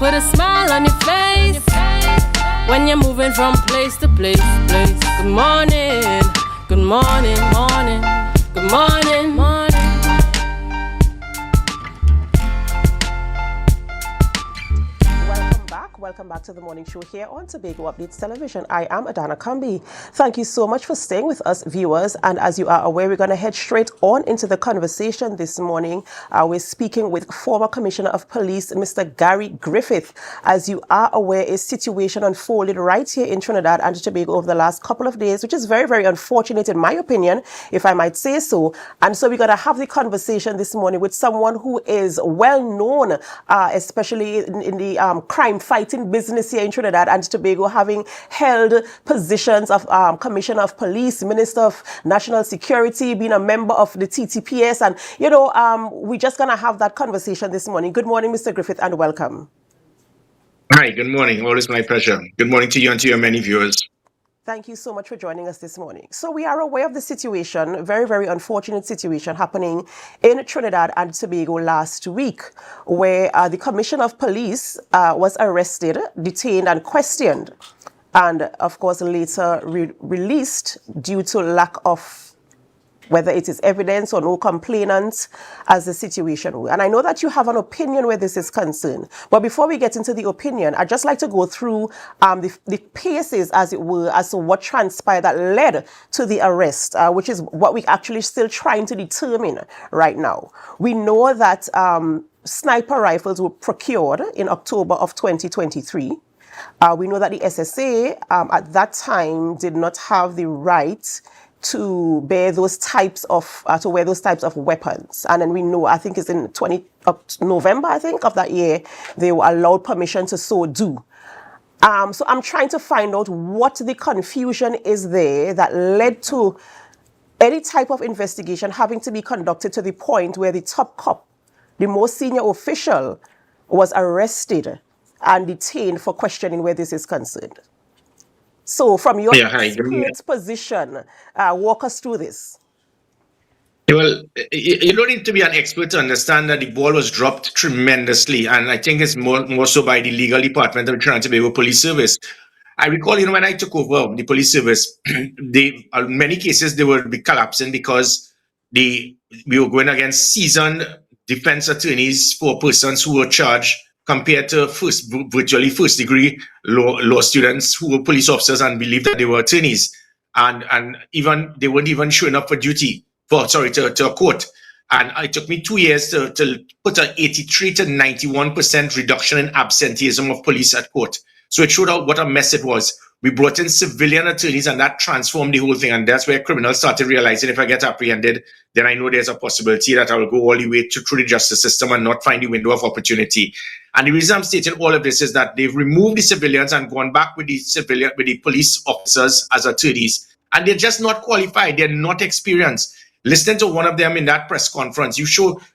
put a smile on your face when you're moving from place to place. Good morning, good morning, morning, good morning, morning. Welcome back to the morning show here on Tobago Updates Television. I am Adanna Combie. Thank you so much for staying with us, viewers. And as you are aware, we're going to head straight on into the conversation this morning. We're speaking with former Commissioner of Police, Mr. Gary Griffith. As you are aware, a situation unfolded right here in Trinidad and Tobago over the last couple of days, which is very, very unfortunate in my opinion, if I might say so. And so we're going to have the conversation this morning with someone who is well known, especially in the crime fighting business here in Trinidad and Tobago, having held positions of Commissioner of Police, Minister of National Security, being a member of the TTPS. And, you know, we're just going to have that conversation this morning. Good morning, Mr. Griffith, and welcome. Hi, good morning. Always my pleasure. Good morning to you and to your many viewers. Thank you so much for joining us this morning. So we are aware of the situation, very, very unfortunate situation happening in Trinidad and Tobago last week, where the Commissioner of Police was arrested, detained and questioned, and of course later released due to lack of whether it is evidence or no complainants, as the situation will. And I know that you have an opinion where this is concerned. But before we get into the opinion, I'd just like to go through the paces, as it were, as to what transpired that led to the arrest, which is what we're actually still trying to determine right now. We know that sniper rifles were procured in October of 2023. We know that the SSA at that time did not have the right to bear those types of wear those types of weapons. And then we know, I think it's in November, I think, of that year, they were allowed permission to so do. So I'm trying to find out what the confusion is there that led to any type of investigation having to be conducted to the point where the top cop, the most senior official, was arrested and detained for questioning where this is concerned. So from your expert position, walk us through this. Well, you don't need to be an expert to understand that the ball was dropped tremendously. And I think it's more so by the legal department of the Trinidad and Tobago Police Service. I recall, when I took over the police service, in many cases, they would be collapsing because we were going against seasoned defense attorneys for persons who were charged, compared to virtually first degree law students who were police officers and believed that they were attorneys, and even they weren't even showing up for duty to a court. And it took me 2 years to put an 83 to 91% reduction in absenteeism of police at court. So it showed out what a mess it was. We brought in civilian attorneys, and that transformed the whole thing. And that's where criminals started realizing, if I get apprehended, then I know there's a possibility that I will go all the way through the justice system and not find the window of opportunity. And the reason I'm stating all of this is that they've removed the civilians and gone back with the police officers as attorneys. And they're just not qualified. They're not experienced. Listening to one of them in that press conference,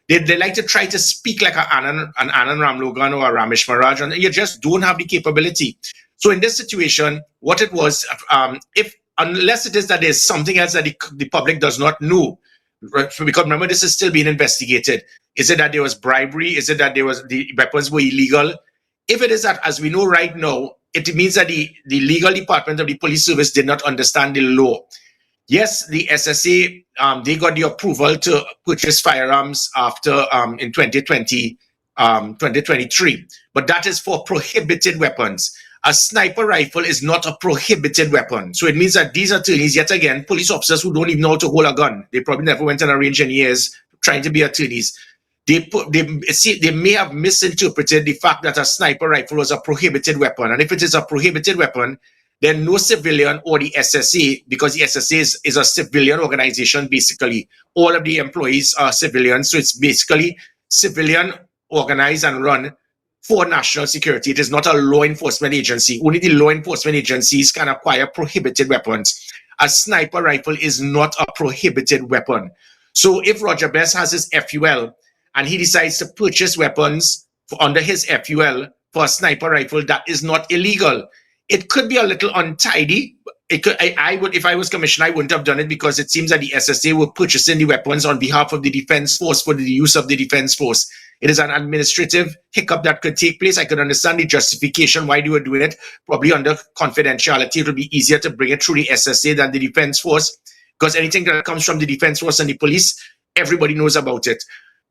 they like to try to speak like an Anand Ramlogan or a Ramesh Maharaj, and you just don't have the capability. So in this situation, what it was, unless it is that there's something else that the public does not know, right? Because remember, this is still being investigated. Is it that there was bribery? Is it that the weapons were illegal? If it is that, as we know right now, it means that the legal department of the police service did not understand the law. Yes, the SSA, they got the approval to purchase firearms after in 2023, but that is for prohibited weapons. A sniper rifle is not a prohibited weapon. So it means that these attorneys, yet again, police officers who don't even know how to hold a gun, they probably never went on a range in years trying to be attorneys. They may have misinterpreted the fact that a sniper rifle was a prohibited weapon. And if it is a prohibited weapon, then no civilian or the SSA, because the SSA is a civilian organization, basically. All of the employees are civilians. So it's basically civilian, organized and run for national security. It is not a law enforcement agency. Only the law enforcement agencies can acquire prohibited weapons. A sniper rifle is not a prohibited weapon. So if Roger Best has his FUL and he decides to purchase weapons under his FUL for a sniper rifle, that is not illegal. It could be a little untidy. It could, I would, if I was commissioner, I wouldn't have done it, because it seems that the SSA were purchasing the weapons on behalf of the defense force for the use of the defense force. It is an administrative hiccup that could take place. I could understand the justification why they were doing it, probably under confidentiality. It would be easier to bring it through the SSA than the Defense Force, because anything that comes from the Defense Force and the police, everybody knows about it.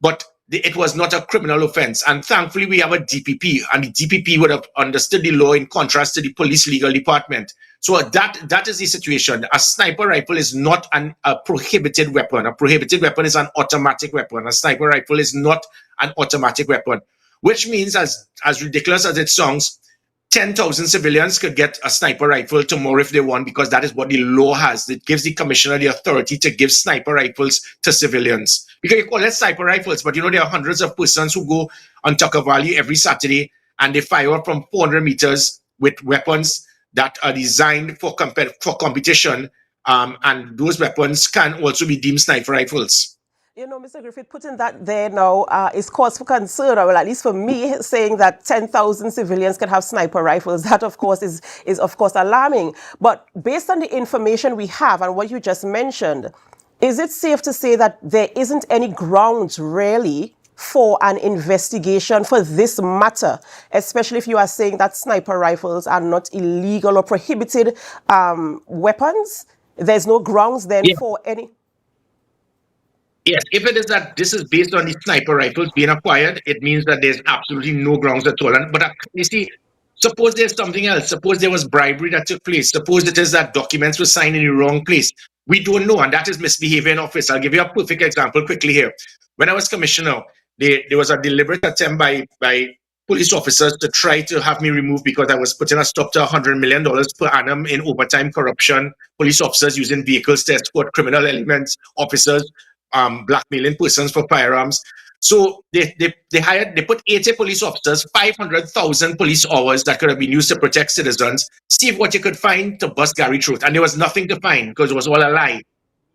But it was not a criminal offense. And thankfully, we have a DPP, and the DPP would have understood the law in contrast to the police legal department. So that is the situation. A sniper rifle is not a prohibited weapon. A prohibited weapon is an automatic weapon. A sniper rifle is not an automatic weapon, which means, as ridiculous as it sounds, 10,000 civilians could get a sniper rifle tomorrow if they want, because that is what the law has. It gives the commissioner the authority to give sniper rifles to civilians. Because you call it sniper rifles, but there are hundreds of persons who go on Tucker Valley every Saturday and they fire from 400 meters with weapons that are designed for competition, and those weapons can also be deemed sniper rifles. Mr. Griffith, putting that there now is cause for concern, or well, at least for me, saying that 10,000 civilians can have sniper rifles. That, of course, is of course alarming. But based on the information we have and what you just mentioned, is it safe to say that there isn't any grounds really for an investigation for this matter, especially if you are saying that sniper rifles are not illegal or prohibited weapons? There's no grounds then for any... Yes, if it is that this is based on the sniper rifles being acquired, it means that there's absolutely no grounds at all. But you see, suppose there's something else. Suppose there was bribery that took place. Suppose it is that documents were signed in the wrong place. We don't know, and that is misbehavior in office. I'll give you a perfect example quickly here. When I was commissioner, there was a deliberate attempt by police officers to try to have me removed because I was putting a stop to $100 million per annum in overtime corruption, police officers using vehicles to escort criminal elements, officers blackmailing persons for firearms. So they put 80 police officers, 500,000 police hours that could have been used to protect citizens. See what you could find to bust Gary throat. And there was nothing to find because it was all a lie.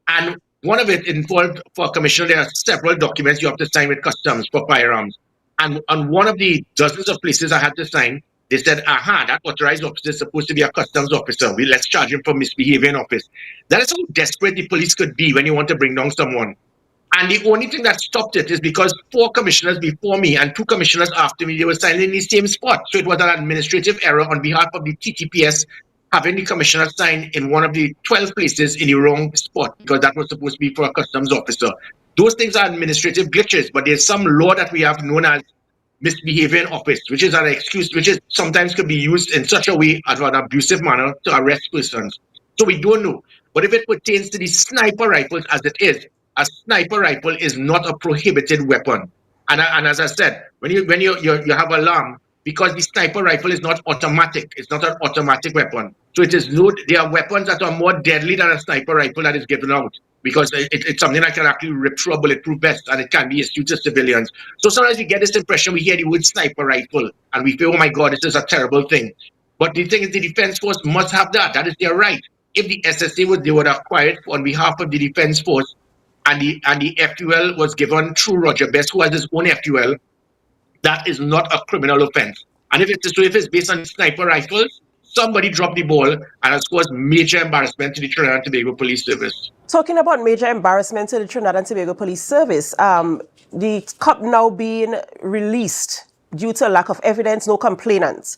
And one of it involved, for a commissioner, there are several documents you have to sign with customs for firearms. And on one of the dozens of places I had to sign, they said, that authorized officer is supposed to be a customs officer. Let's charge him for misbehavior in office. That is how desperate the police could be when you want to bring down someone. And the only thing that stopped it is because 4 commissioners before me and 2 commissioners after me, they were signing in the same spot. So it was an administrative error on behalf of the TTPS having the commissioner sign in one of the 12 places in the wrong spot, because that was supposed to be for a customs officer. Those things are administrative glitches, but there's some law that we have known as misbehavior in office, which is an excuse, which is sometimes could be used in such a way as an abusive manner to arrest persons. So we don't know. But if it pertains to the sniper rifles as it is, a sniper rifle is not a prohibited weapon. And as I said, when you have alarm, because the sniper rifle is not automatic, it's not an automatic weapon. So there are weapons that are more deadly than a sniper rifle that is given out, because it's something that can actually rip through a bulletproof vest, and it can be issued to civilians. So sometimes we get this impression, we hear the word sniper rifle, and we feel, oh my God, this is a terrible thing. But the thing is, the Defense Force must have that. That is their right. If the SSA they would acquire it on behalf of the Defense Force, and the FUL was given through Roger Best, who has his own FUL, that is not a criminal offense. And if it's based on sniper rifles, somebody dropped the ball and has caused major embarrassment to the Trinidad and Tobago Police Service. Talking about major embarrassment to the Trinidad and Tobago Police Service, the CoP now being released due to lack of evidence, no complainants,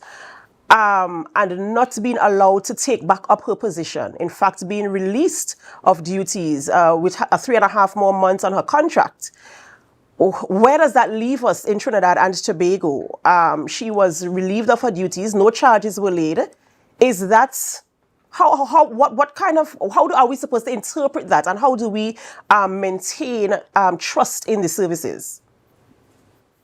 and not being allowed to take back up her position. In fact, being released of duties with 3.5 more months on her contract. Where does that leave us in Trinidad and Tobago? She was relieved of her duties, no charges were laid. Is that how are we supposed to interpret that, and how do we maintain trust in the services?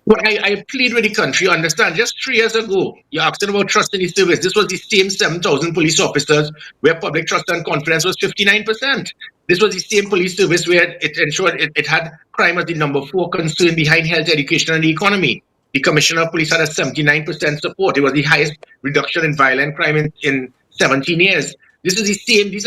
Well, I plead with the country. Understand, just 3 years ago, you're asking about trust in the service. This was the same 7,000 police officers where public trust and confidence was 59%. This was the same police service where it ensured it had crime as the number 4 concern behind health, education, and the economy. The Commissioner of Police had a 79% support. It was the highest reduction in violent crime in 17 years. These are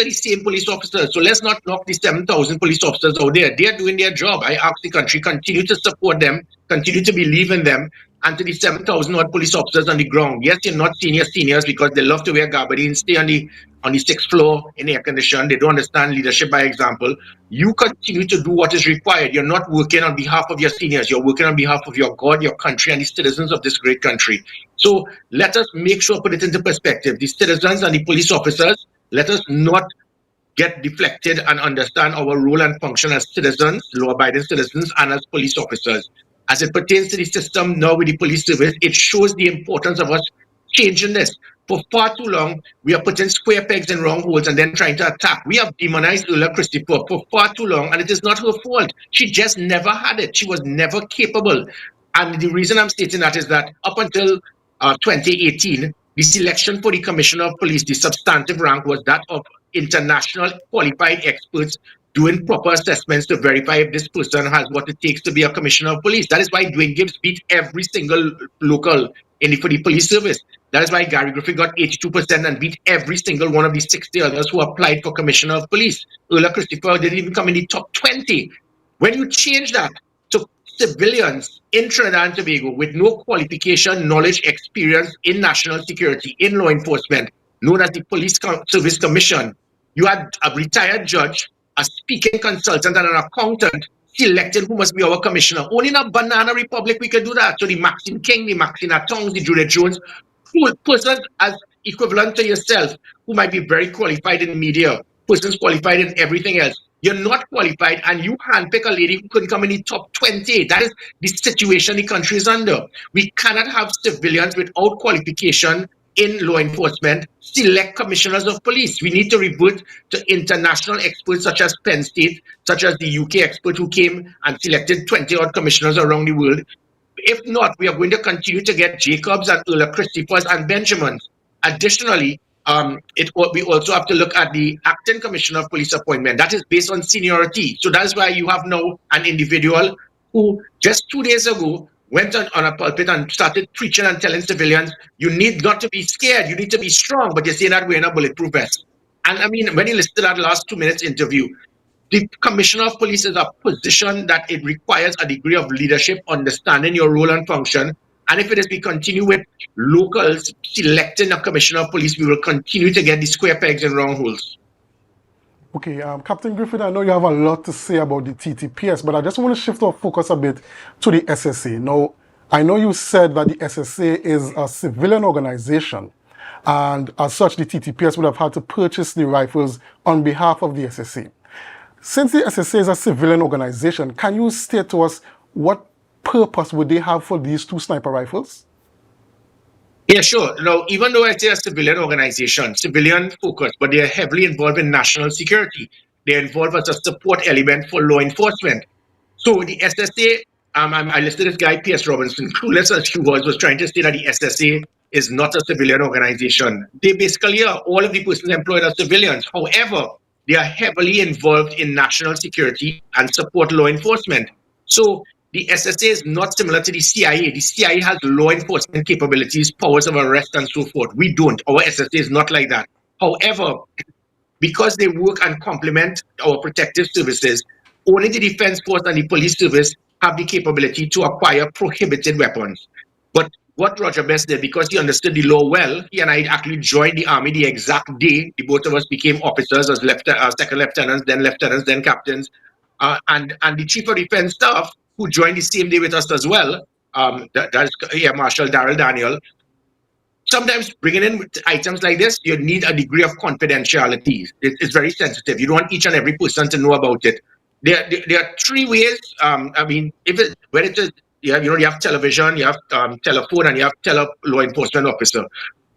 the same police officers. So let's not knock the 7,000 police officers out there. They are doing their job. I ask the country, continue to support them, continue to believe in them, and to the 7,000 odd police officers on the ground. Yes, you're not seniors because they love to wear gabardines, stay on the on the 6th floor in air condition. They don't understand leadership by example. You continue to do what is required. You're not working on behalf of your seniors. You're working on behalf of your God, your country, and the citizens of this great country. So let us make sure, put it into perspective. The citizens and the police officers, let us not get deflected and understand our role and function as citizens, law-abiding citizens, and as police officers. As it pertains to the system now with the police service, it shows the importance of us changing this. For far too long, we are putting square pegs in round holes and then trying to attack. We have demonized Ulla Christopher for far too long, and it is not her fault. She just never had it. She was never capable. And the reason I'm stating that is that up until 2018, the selection for the Commissioner of Police, the substantive rank was that of international qualified experts doing proper assessments to verify if this person has what it takes to be a Commissioner of Police. That is why Dwayne Gibbs beat every single local for the police service. That is why Gary Griffith got 82% and beat every single one of the 60 others who applied for Commissioner of Police. Ulla Christopher didn't even come in the top 20. When you change that to civilians in Trinidad and Tobago with no qualification, knowledge, experience in national security, in law enforcement, known as the Police Service Commission, you had a retired judge, a speaking consultant, and an accountant selecting who must be our commissioner. Only in a banana republic we can do that. So the Maxine King, the Maxine Tongs, the Judith Jones, persons as equivalent to yourself who might be very qualified in media, persons qualified in everything else. You're not qualified and you handpick a lady who couldn't come in the top 20. That is the situation the country is under. We cannot have civilians without qualification in law enforcement select commissioners of police. We need to revert to international experts such as Penn State, such as the UK expert who came and selected 20-odd commissioners around the world. If not, we are going to continue to get Jacobs and Ulla Christophers and Benjamins. Additionally, we also have to look at the acting commissioner of police appointment. That is based on seniority. So that's why you have now an individual who just 2 days ago went on a pulpit and started preaching and telling civilians, you need not to be scared, you need to be strong, but you're saying that we're in a bulletproof vest. And I mean, when he listened to that last 2 minutes interview, the commissioner of police is a position that it requires a degree of leadership, understanding your role and function. And if it is we continue with locals selecting a commissioner of police, we will continue to get the square pegs and round holes. Okay, Captain Griffith, I know you have a lot to say about the TTPS, but I just want to shift our focus a bit to the SSA. Now, I know you said that the SSA is a civilian organization, and as such, the TTPS would have had to purchase the rifles on behalf of the SSA. Since the SSA is a civilian organization, can you state to us what purpose would they have for these two sniper rifles? Yeah, sure. Now, even though I say a civilian organization, civilian focused, but they are heavily involved in national security. They're involved as a support element for law enforcement. So the SSA, I listed this guy, P.S. Robinson, clueless as he was trying to say that the SSA is not a civilian organization. They basically are. All of the persons employed are civilians. However, they are heavily involved in national security and support law enforcement. So the SSA is not similar to the CIA. The CIA has law enforcement capabilities, powers of arrest, and so forth. We don't. Our SSA is not like that. However, because they work and complement our protective services, only the Defense Force and the police service have the capability to acquire prohibited weapons. But what Roger Best did, because he understood the law well, he and I actually joined the Army the exact day the both of us became officers as second lieutenants, then captains, and the Chief of Defense Staff, who joined the same day with us as well, that's Air Marshal Darrell Daniel. Sometimes bringing in items like this, you need a degree of confidentiality. It's very sensitive. You don't want each and every person to know about it. There are three ways. I mean, you have television, you have telephone, and you have law enforcement officer.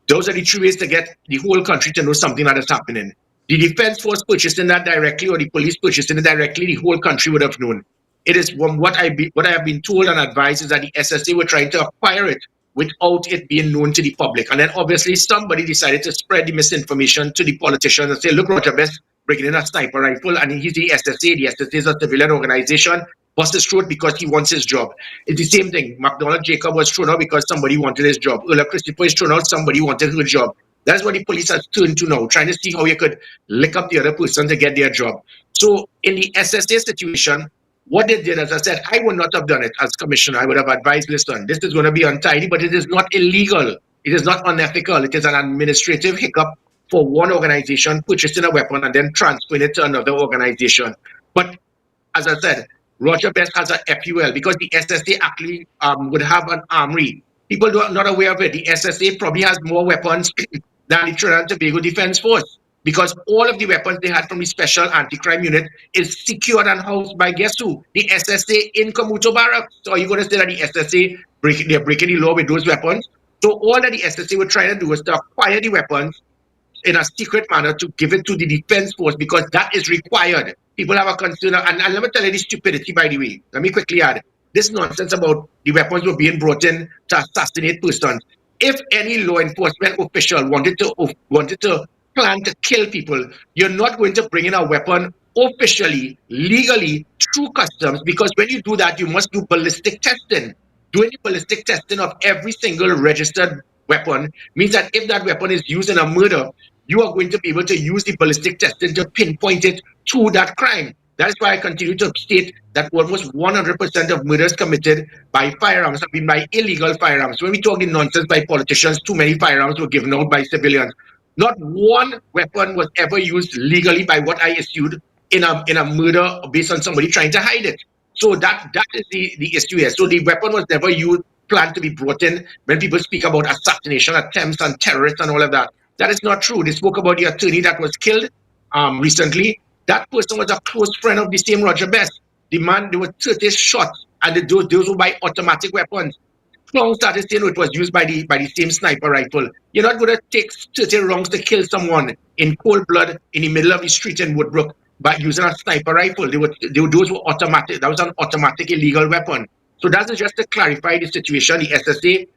Those are the three ways to get the whole country to know something that is happening. The Defense Force purchasing that directly, or the police purchasing it directly, the whole country would have known. It is what I have been told and advised is that the SSA were trying to acquire it without it being known to the public. And then obviously somebody decided to spread the misinformation to the politicians and say, look, Roger Best bringing in a sniper rifle and he's the SSA. The SSA is a civilian organization. Bust his throat because he wants his job. It's the same thing. McDonald Jacob was thrown out because somebody wanted his job. Ulla Christopher is thrown out, somebody wanted her job. That's what the police has turned to now, trying to see how you could lick up the other person to get their job. So in the SSA situation, what they did, as I said, I would not have done it as commissioner. I would have advised, listen, this is going to be untidy, but it is not illegal. It is not unethical. It is an administrative hiccup for one organization purchasing a weapon and then transferring it to another organization. But as I said, Roger Best has a FUL because the SSA actually would have an armory. People are not aware of it. The SSA probably has more weapons than the Trinidad and Tobago Defense Force because all of the weapons they had from the Special Anti-Crime Unit is secured and housed by guess who? The SSA in Kamuto Barracks. So are you going to say that the SSA they're breaking the law with those weapons? So all that the SSA were trying to do was to acquire the weapons in a secret manner to give it to the defense force because that is required. People have a concern, and let me tell you the stupidity, by the way. Let me quickly add this nonsense about the weapons were being brought in to assassinate persons. If any law enforcement official wanted to plan to kill people, you're not going to bring in a weapon officially, legally, through customs, because when you do that, you must do ballistic testing. Doing the ballistic testing of every single registered weapon means that if that weapon is used in a murder, you are going to be able to use the ballistic testing to pinpoint it to that crime. That is why I continue to state that almost 100% of murders committed by firearms have been by illegal firearms. When we talk in nonsense by politicians, too many firearms were given out by civilians. Not one weapon was ever used legally by what I issued in a murder based on somebody trying to hide it. So that is the issue here. So the weapon was never used, planned to be brought in. When people speak about assassination attempts and terrorists and all of that, that is not true. They spoke about the attorney that was killed recently. That person was a close friend of the same Roger Best. The man, there were 30 shots, and those were by automatic weapons. Long started saying it was used by the same sniper rifle. You're not going to take 30 rounds to kill someone in cold blood in the middle of the street in Woodbrook by using a sniper rifle. Those were automatic. That was an automatic illegal weapon. So that is just to clarify the situation. The SSA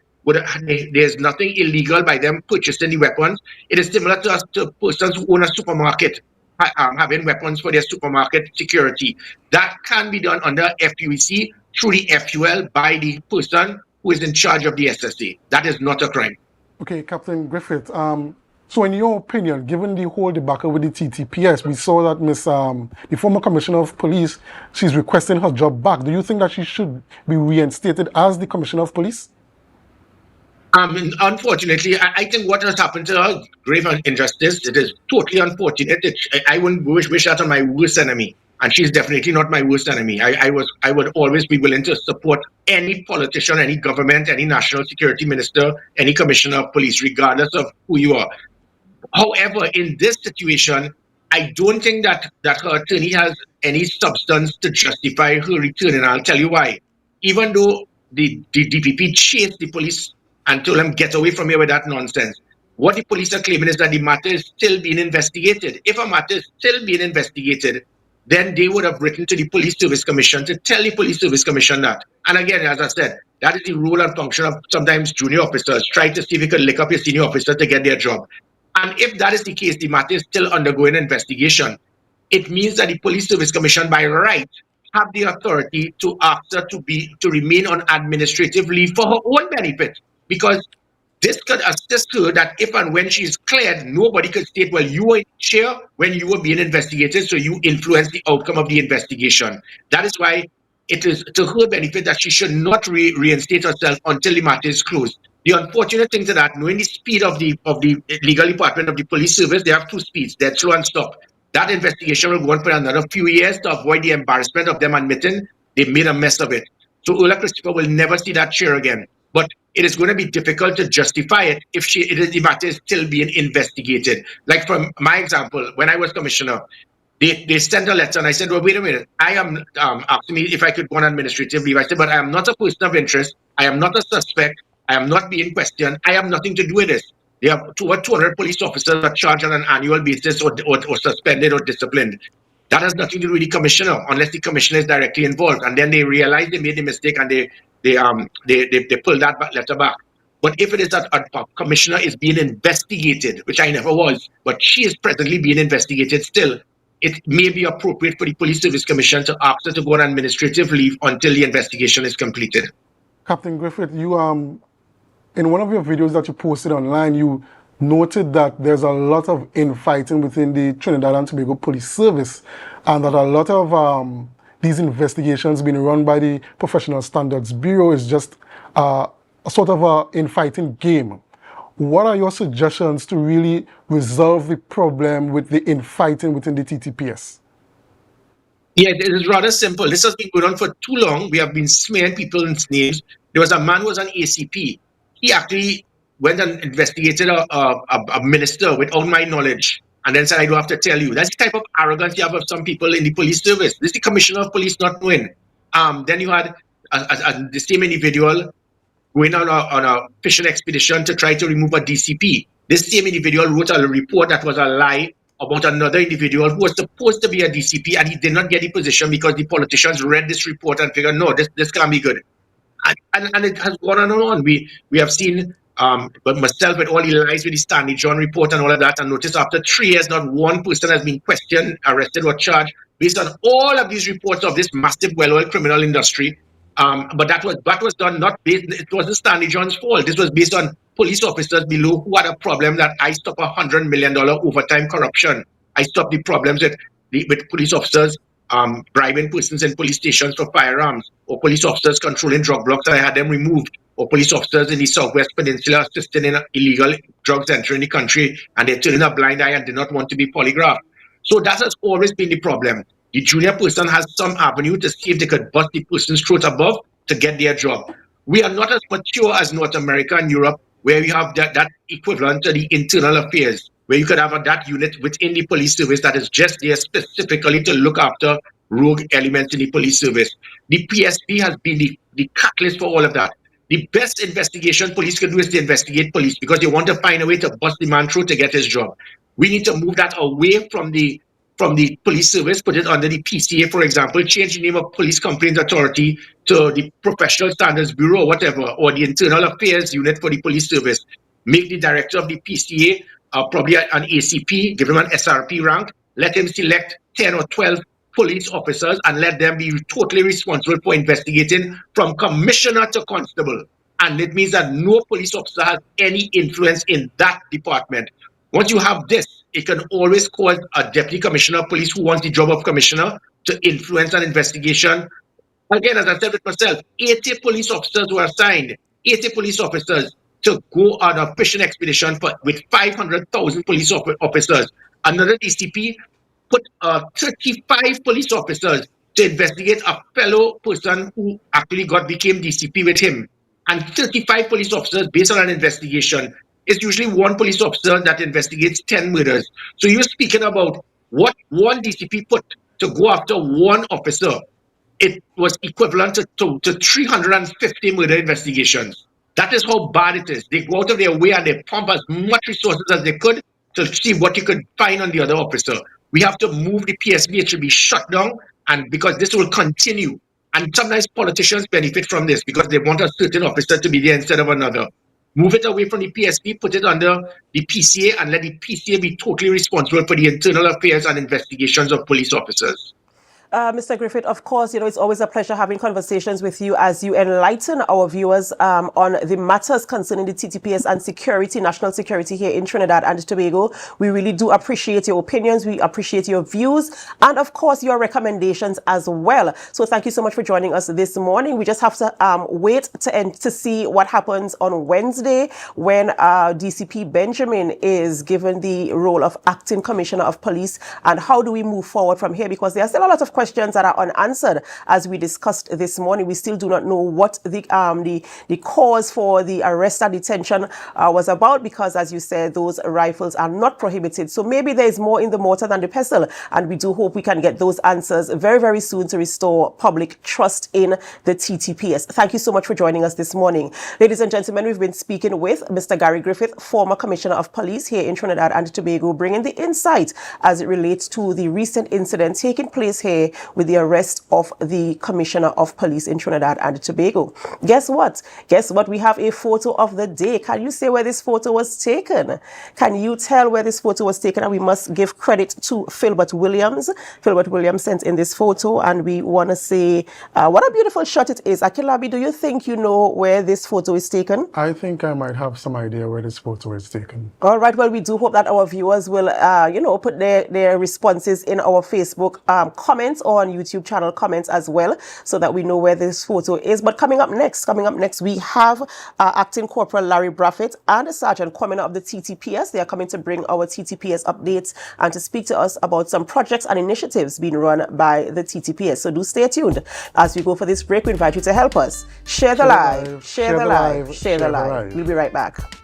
there's nothing illegal by them purchasing the weapons. It is similar to persons who own a supermarket having weapons for their supermarket security. That can be done under FUEC through the FUL by the person who is in charge of the SSA. That is not a crime. Okay, Captain Griffith. So in your opinion, given the whole debacle with the TTPS, we saw that the former Commissioner of Police, she's requesting her job back. Do you think that she should be reinstated as the Commissioner of Police? Unfortunately, I think what has happened to her, grave injustice. It is totally unfortunate. I wouldn't wish that on my worst enemy, and she's definitely not my worst enemy. I would always be willing to support any politician, any government, any national security minister, any commissioner of police, regardless of who you are. However, in this situation, I don't think that her attorney has any substance to justify her return, and I'll tell you why. Even though the DPP chased the police and told them, get away from here with that nonsense. What the police are claiming is that the matter is still being investigated. If a matter is still being investigated, then they would have written to the Police Service Commission to tell the Police Service Commission that. And again, as I said, that is the role and function of sometimes junior officers. Try to see if you can lick up your senior officer to get their job. And if that is the case, the matter is still undergoing investigation. It means that the Police Service Commission, by right, have the authority to ask her to remain on administrative leave for her own benefit. Because this could assist her that if and when she's cleared, nobody could state, well, you were in chair when you were being investigated, so you influenced the outcome of the investigation. That is why it is to her benefit that she should not reinstate herself until the matter is closed. The unfortunate thing to that, knowing the speed of the legal department of the police service, they have two speeds, they're slow and stop. That investigation will go on for another few years to avoid the embarrassment of them admitting they made a mess of it. So Ola Christopher will never see that chair again. But it is going to be difficult to justify it if the matter is still being investigated. Like from my example, when I was commissioner, they sent a letter and I said, well, wait a minute. I am asking me if I could go on administrative leave. I said, but I am not a person of interest. I am not a suspect. I am not being questioned. I have nothing to do with this. They have over 200 police officers are charged on an annual basis or suspended or disciplined. That has nothing to do with the commissioner unless the commissioner is directly involved. And then they realize they made a mistake and they pull that letter back. But if it is that a commissioner is being investigated, which I never was, but she is presently being investigated still, it may be appropriate for the Police Service Commission to ask her to go on administrative leave until the investigation is completed. Captain Griffith, you in one of your videos that you posted online, you noted that there's a lot of infighting within the Trinidad and Tobago Police Service, and that a lot of these investigations being run by the Professional Standards Bureau is just a sort of an infighting game. what are your suggestions to really resolve the problem with the infighting within the TTPS? Yeah, it is rather simple. This has been going on for too long. We have been smearing people's names. There was a man who was an ACP. He actually went and investigated a minister without my knowledge and then said, I don't have to tell you. That's the type of arrogance you have of some people in the police service. This is the commissioner of police not knowing. Then you had the same individual going on a fishing expedition to try to remove a DCP. This same individual wrote a report that was a lie about another individual who was supposed to be a DCP, and he did not get the position because the politicians read this report and figured, no, this can't be good. And it has gone on and on. We have seen, but myself with all the lies with the Stanley John report and all of that, and notice after 3 years, not one person has been questioned, arrested, or charged based on all of these reports of this massive, well-oiled criminal industry. But that was done not based. It wasn't Stanley John's fault. This was based on police officers below who had a problem that I stopped $100 million overtime corruption. I stopped the problems with police officers bribing persons in police stations for firearms, or police officers controlling drug blocks and I had them removed, or police officers in the Southwest Peninsula assisting in illegal drugs entering the country and they're turning a blind eye and did not want to be polygraphed. So that has always been the problem. The junior person has some avenue to see if they could bust the person's throat above to get their job. We are not as mature as North America and Europe, where we have that equivalent to the internal affairs, where you could have that unit within the police service that is just there specifically to look after rogue elements in the police service. The PSP has been the catalyst for all of that. The best investigation police can do is to investigate police because they want to find a way to bust the man through to get his job. We need to move that away from the police service, put it under the PCA, for example, change the name of Police Complaints Authority to the Professional Standards Bureau, whatever, or the Internal Affairs Unit for the police service. Make the director of the PCA probably an ACP, give him an SRP rank, let him select 10 or 12 police officers and let them be totally responsible for investigating from commissioner to constable. And it means that no police officer has any influence in that department. Once you have this, it can always cause a deputy commissioner of police who wants the job of commissioner to influence an investigation. Again, as I said with myself, 80 police officers were assigned, 80 police officers to go on a fishing expedition with 500,000 police officers. Another DCP put 35 police officers to investigate a fellow person who actually became DCP with him. And 35 police officers based on an investigation. It's usually one police officer that investigates 10 murders. So you're speaking about what one DCP put to go after one officer. It was equivalent to 350 murder investigations. That is how bad it is. They go out of their way and they pump as much resources as they could to see what you could find on the other officer. We have to move the PSB. It should be shut down, and because this will continue. And sometimes politicians benefit from this because they want a certain officer to be there instead of another. Move it away from the PSP, put it under the PCA, and let the PCA be totally responsible for the internal affairs and investigations of police officers. Mr. Griffith, of course, it's always a pleasure having conversations with you as you enlighten our viewers on the matters concerning the TTPS and security, national security here in Trinidad and Tobago. We really do appreciate your opinions. We appreciate your views and, of course, your recommendations as well. So thank you so much for joining us this morning. We just have to wait to see what happens on Wednesday when DCP Benjamin is given the role of acting commissioner of police, and how do we move forward from here, because there are still a lot of questions that are unanswered. As we discussed this morning, we still do not know what the cause for the arrest and detention was about, because, as you said, those rifles are not prohibited. So maybe there is more in the mortar than the pestle, and we do hope we can get those answers very, very soon to restore public trust in the TTPS. Thank you so much for joining us this morning. Ladies and gentlemen, we've been speaking with Mr. Gary Griffith, former Commissioner of Police here in Trinidad and Tobago, bringing the insight as it relates to the recent incident taking place here with the arrest of the Commissioner of Police in Trinidad and Tobago. Guess what? We have a photo of the day. Can you say where this photo was taken? Can you tell where this photo was taken? And we must give credit to Philbert Williams. Philbert Williams sent in this photo, and we want to say what a beautiful shot it is. Akinlabi, do you think you know where this photo is taken? I think I might have some idea where this photo is taken. All right. Well, we do hope that our viewers will, put their responses in our Facebook comments comments, or on YouTube channel comments as well, so that we know where this photo is. But coming up next, we have Acting Corporal Larry Griffith and Sergeant Commander of the TTPS. They are coming to bring our TTPS updates and to speak to us about some projects and initiatives being run by the TTPS. So do stay tuned. As we go for this break, we invite you to help us. Share the live. We'll be right back.